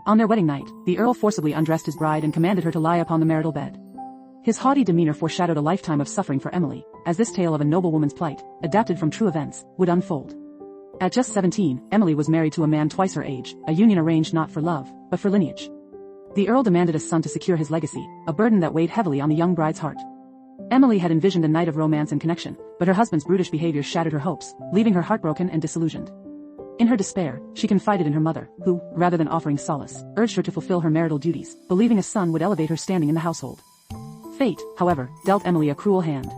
On their wedding night, the Earl forcibly undressed his bride and commanded her to lie upon the marital bed. His haughty demeanor foreshadowed a lifetime of suffering for Emily, as this tale of a noble woman's plight, adapted from true events, would unfold. At just 17, Emily was married to a man twice her age, a union arranged not for love, but for lineage. The Earl demanded a son to secure his legacy, a burden that weighed heavily on the young bride's heart. Emily had envisioned a night of romance and connection, but her husband's brutish behavior shattered her hopes, leaving her heartbroken and disillusioned. In her despair, she confided in her mother, who, rather than offering solace, urged her to fulfill her marital duties, believing a son would elevate her standing in the household. Fate, however, dealt Emily a cruel hand.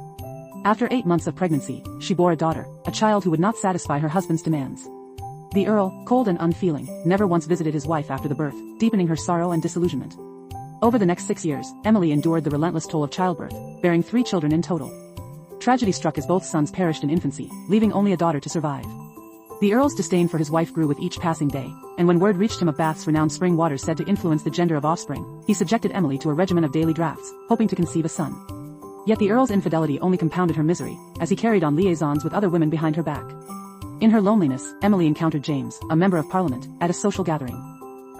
After 8 months of pregnancy, she bore a daughter, a child who would not satisfy her husband's demands. The Earl, cold and unfeeling, never once visited his wife after the birth, deepening her sorrow and disillusionment. Over the next 6 years, Emily endured the relentless toll of childbirth, bearing 3 children in total. Tragedy struck as both sons perished in infancy, leaving only a daughter to survive. The Earl's disdain for his wife grew with each passing day, and when word reached him of Bath's renowned spring waters said to influence the gender of offspring, he subjected Emily to a regimen of daily drafts, hoping to conceive a son. Yet the Earl's infidelity only compounded her misery, as he carried on liaisons with other women behind her back. In her loneliness, Emily encountered James, a member of Parliament, at a social gathering.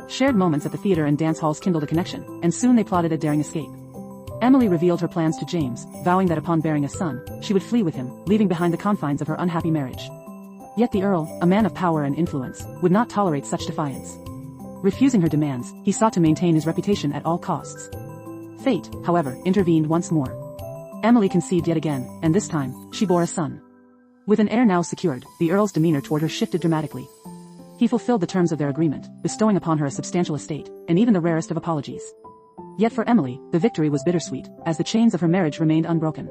Shared moments at the theater and dance halls kindled a connection, and soon they plotted a daring escape. Emily revealed her plans to James, vowing that upon bearing a son, she would flee with him, leaving behind the confines of her unhappy marriage. Yet the Earl, a man of power and influence, would not tolerate such defiance. Refusing her demands, he sought to maintain his reputation at all costs. Fate, however, intervened once more. Emily conceived yet again, and this time, she bore a son. With an heir now secured, the Earl's demeanor toward her shifted dramatically. He fulfilled the terms of their agreement, bestowing upon her a substantial estate, and even the rarest of apologies. Yet for Emily, the victory was bittersweet, as the chains of her marriage remained unbroken.